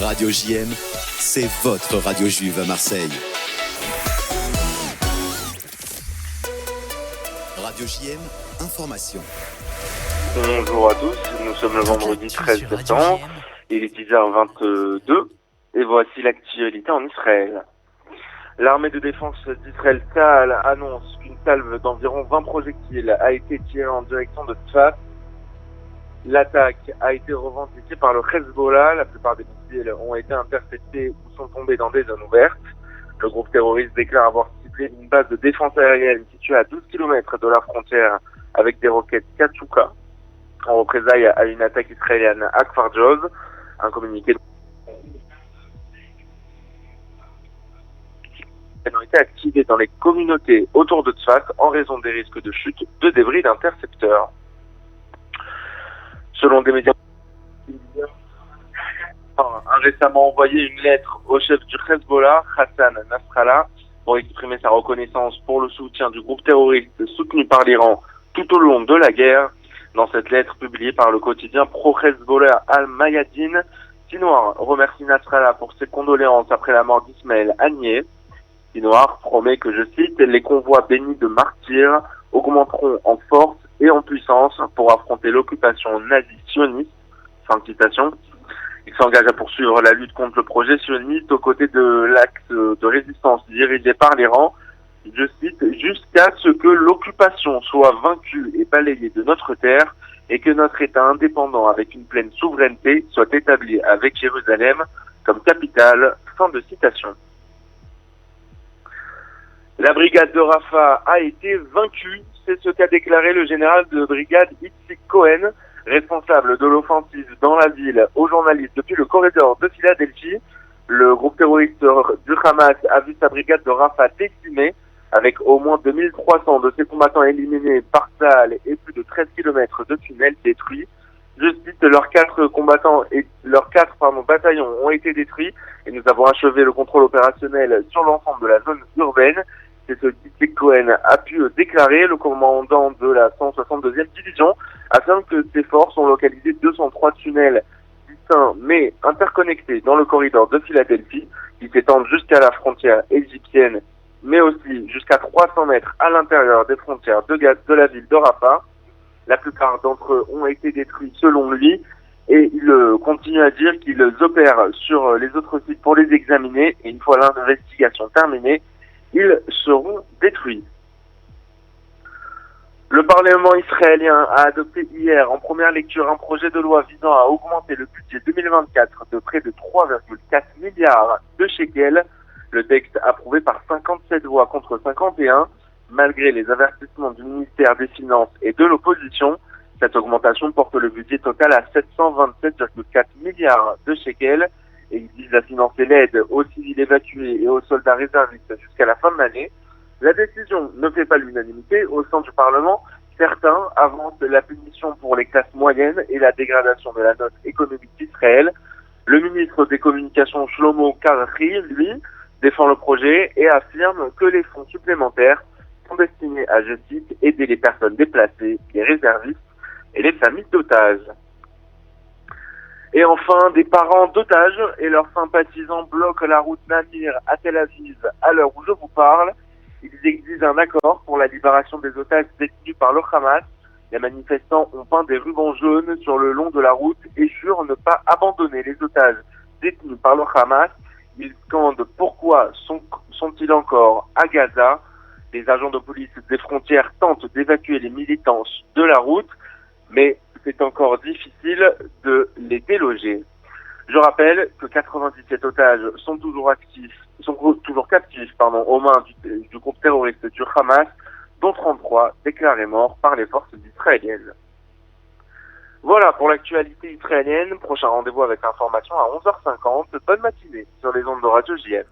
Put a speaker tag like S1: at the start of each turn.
S1: Radio JM, c'est votre radio juive à Marseille. Radio JM, information.
S2: Bonjour à tous, nous sommes le vendredi 13 septembre, il est 10h22 et voici l'actualité en Israël. L'armée de défense d'Israël Tsahal annonce qu'une salve d'environ 20 projectiles a été tirée en direction de Tzfat. L'attaque a été revendiquée par le Hezbollah, la plupart des missiles ont été interceptés ou sont tombés dans des zones ouvertes. Le groupe terroriste déclare avoir ciblé une base de défense aérienne située à 12 km de la frontière avec des roquettes Katyusha en représailles à une attaque israélienne à Kfar Joz. Un communiqué ont été activés dans les communautés autour de Tzfat en raison des risques de chute de débris d'intercepteurs. Selon des médias, a récemment envoyé une lettre au chef du Hezbollah, Hassan Nasrallah, pour exprimer sa reconnaissance pour le soutien du groupe terroriste soutenu par l'Iran tout au long de la guerre. Dans cette lettre publiée par le quotidien pro-Hezbollah Al-Mayadin, Sinoir remercie Nasrallah pour ses condoléances après la mort d'Ismaël Haniyeh. Sinoir promet que, je cite, les convois bénis de martyrs augmenteront en force et en puissance pour affronter l'occupation nazie sioniste. Fin de citation. Il s'engage à poursuivre la lutte contre le projet sioniste aux côtés de l'axe de résistance dirigé par l'Iran, je cite, jusqu'à ce que l'occupation soit vaincue et balayée de notre terre et que notre État indépendant avec une pleine souveraineté soit établi avec Jérusalem comme capitale. Fin de citation. La brigade de Rafah a été vaincue, c'est ce qu'a déclaré le général de brigade Itzik Cohen, responsable de l'offensive dans la ville, aux journalistes depuis le corridor de Philadelphie. Le groupe terroriste du Hamas a vu sa brigade de Rafah décimée, avec au moins 2300 de ses combattants éliminés par Tsahal et plus de 13 km de tunnels détruits. Je cite, leurs quatre bataillons ont été détruits et nous avons achevé le contrôle opérationnel sur l'ensemble de la zone urbaine. C'est ce qu'Itzik Cohen a pu déclarer. Le commandant de la 162e division affirme que ses forces ont localisé 203 tunnels distincts mais interconnectés dans le corridor de Philadelphie qui s'étendent jusqu'à la frontière égyptienne mais aussi jusqu'à 300 mètres à l'intérieur des frontières de la ville de Rafah. La plupart d'entre eux ont été détruits selon lui et il continue à dire qu'ils opèrent sur les autres sites pour les examiner et une fois l'investigation terminée, ils seront détruits. Le Parlement israélien a adopté hier en première lecture un projet de loi visant à augmenter le budget 2024 de près de 3,4 milliards de shekels. Le texte approuvé par 57 voix contre 51, malgré les avertissements du ministère des Finances et de l'opposition. Cette augmentation porte le budget total à 727,4 milliards de shekels et il vise à financer l'aide aux civils évacués et aux soldats réservistes jusqu'à la fin de l'année. La décision ne fait pas l'unanimité au sein du Parlement. Certains avancent la punition pour les classes moyennes et la dégradation de la note économique d'Israël. Le ministre des Communications Shlomo Karhi, lui, défend le projet et affirme que les fonds supplémentaires sont destinés à, je cite, aider les personnes déplacées, les réservistes et les familles d'otages. Et enfin, des parents d'otages et leurs sympathisants bloquent la route Namir à Tel Aviv à l'heure où je vous parle. Ils exigent un accord pour la libération des otages détenus par le Hamas. Les manifestants ont peint des rubans jaunes sur le long de la route et jurent ne pas abandonner les otages détenus par le Hamas. Ils scandent « Pourquoi sont-ils encore à Gaza ?» Les agents de police des frontières tentent d'évacuer les militants de la route, mais c'est encore difficile de les déloger. Je rappelle que 97 otages sont toujours captifs aux mains du groupe terroriste du Hamas, dont 33 déclarés morts par les forces israéliennes. Voilà pour l'actualité israélienne. Prochain rendez-vous avec l'information à 11h50. Bonne matinée sur les ondes de Radio JM.